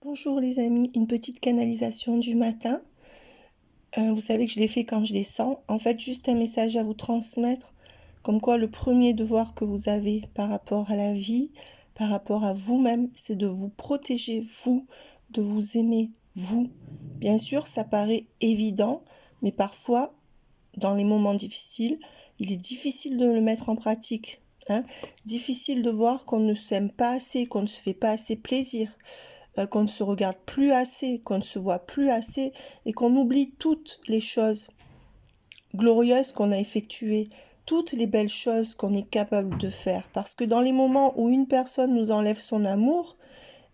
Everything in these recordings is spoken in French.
Bonjour les amis, une petite canalisation du matin. Vous savez que je l'ai fait quand je descends. En fait, juste un message à vous transmettre, comme quoi le premier devoir que vous avez par rapport à la vie, par rapport à vous-même, c'est de vous protéger, vous, de vous aimer, vous. Bien sûr, ça paraît évident, mais parfois, dans les moments difficiles, il est difficile de le mettre en pratique. Difficile de voir qu'on ne s'aime pas assez, qu'on ne se fait pas assez plaisir. Qu'on ne se regarde plus assez, qu'on ne se voit plus assez et qu'on oublie toutes les choses glorieuses qu'on a effectuées, toutes les belles choses qu'on est capable de faire. Parce que dans les moments où une personne nous enlève son amour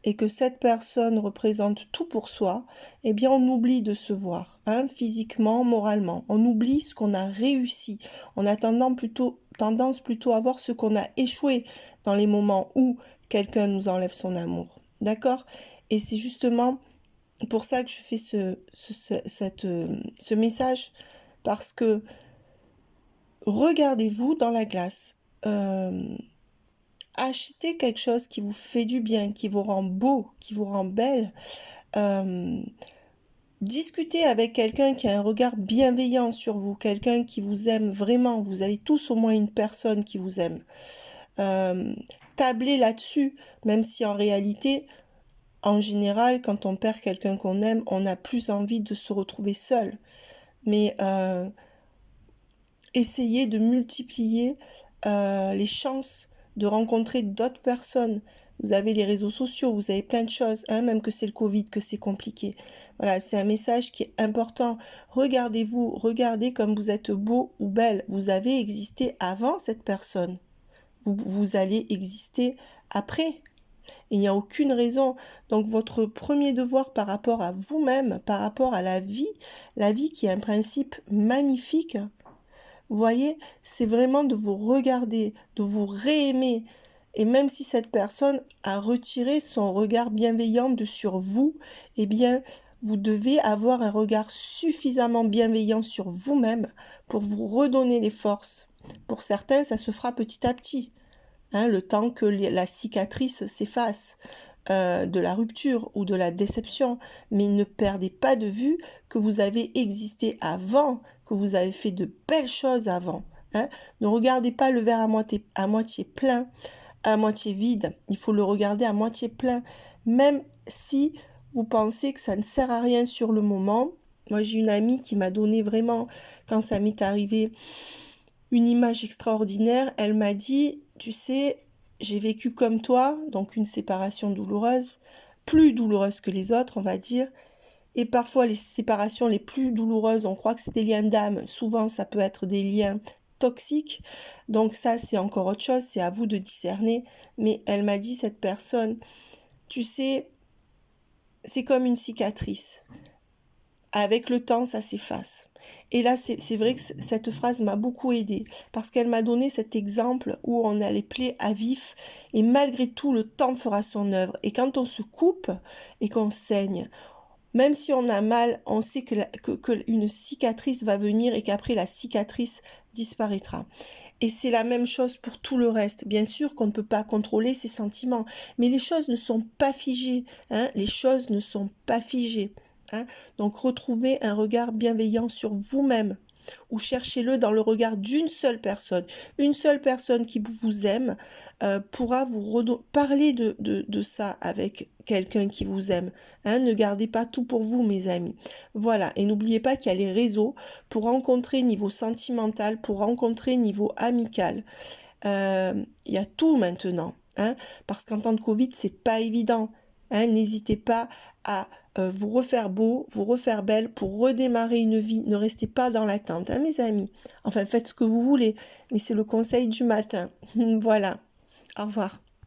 et que cette personne représente tout pour soi, eh bien on oublie de se voir, physiquement, moralement. On oublie ce qu'on a réussi. On a tendance plutôt à voir ce qu'on a échoué dans les moments où quelqu'un nous enlève son amour. D'accord? Et c'est justement pour ça que je fais ce message, parce que regardez-vous dans la glace. Achetez quelque chose qui vous fait du bien, qui vous rend beau, qui vous rend belle. Discutez avec quelqu'un qui a un regard bienveillant sur vous, quelqu'un qui vous aime vraiment. Vous avez tous au moins une personne qui vous aime. Tablez là-dessus, même si en réalité, en général, quand on perd quelqu'un qu'on aime, on a plus envie de se retrouver seul. Mais essayez de multiplier les chances de rencontrer d'autres personnes. Vous avez les réseaux sociaux, vous avez plein de choses, même que c'est le Covid, que c'est compliqué. Voilà, c'est un message qui est important. Regardez-vous, regardez comme vous êtes beau ou belle. Vous avez existé avant cette personne. Vous allez exister après. Il n'y a aucune raison. Donc votre premier devoir par rapport à vous-même, par rapport à la vie qui est un principe magnifique, vous voyez, c'est vraiment de vous regarder, de vous réaimer. Et même si cette personne a retiré son regard bienveillant sur vous, eh bien, vous devez avoir un regard suffisamment bienveillant sur vous-même pour vous redonner les forces. Pour certains, ça se fera petit à petit. Le temps que la cicatrice s'efface de la rupture ou de la déception. Mais ne perdez pas de vue que vous avez existé avant, que vous avez fait de belles choses avant. Ne regardez pas le verre à moitié plein, à moitié vide. Il faut le regarder à moitié plein. Même si vous pensez que ça ne sert à rien sur le moment. Moi, j'ai une amie qui m'a donné vraiment, quand ça m'est arrivé, une image extraordinaire. Elle m'a dit, tu sais, j'ai vécu comme toi, donc une séparation douloureuse, plus douloureuse que les autres, on va dire. Et parfois, les séparations les plus douloureuses, on croit que c'est des liens d'âme. Souvent, ça peut être des liens toxiques. Donc ça, c'est encore autre chose. C'est à vous de discerner. Mais elle m'a dit, cette personne, tu sais, c'est comme une cicatrice. Avec le temps, ça s'efface. Et là, c'est vrai que cette phrase m'a beaucoup aidée, parce qu'elle m'a donné cet exemple où on a les plaies à vif, et malgré tout, le temps fera son œuvre. Et quand on se coupe et qu'on saigne, même si on a mal, on sait qu'une cicatrice va venir et qu'après, la cicatrice disparaîtra. Et c'est la même chose pour tout le reste. Bien sûr qu'on ne peut pas contrôler ses sentiments, mais les choses ne sont pas figées. Les choses ne sont pas figées. Donc retrouvez un regard bienveillant sur vous-même, ou cherchez-le dans le regard d'une seule personne. Une seule personne qui vous aime pourra vous parler de ça avec quelqu'un qui vous aime. Ne gardez pas tout pour vous, mes amis. Voilà, et n'oubliez pas qu'il y a les réseaux pour rencontrer niveau sentimental, pour rencontrer niveau amical. Il y a tout maintenant, parce qu'en temps de Covid, c'est pas évident. N'hésitez pas à vous refaire beau, vous refaire belle pour redémarrer une vie. Ne restez pas dans l'attente, mes amis. Enfin, faites ce que vous voulez, mais c'est le conseil du matin. Voilà. Au revoir.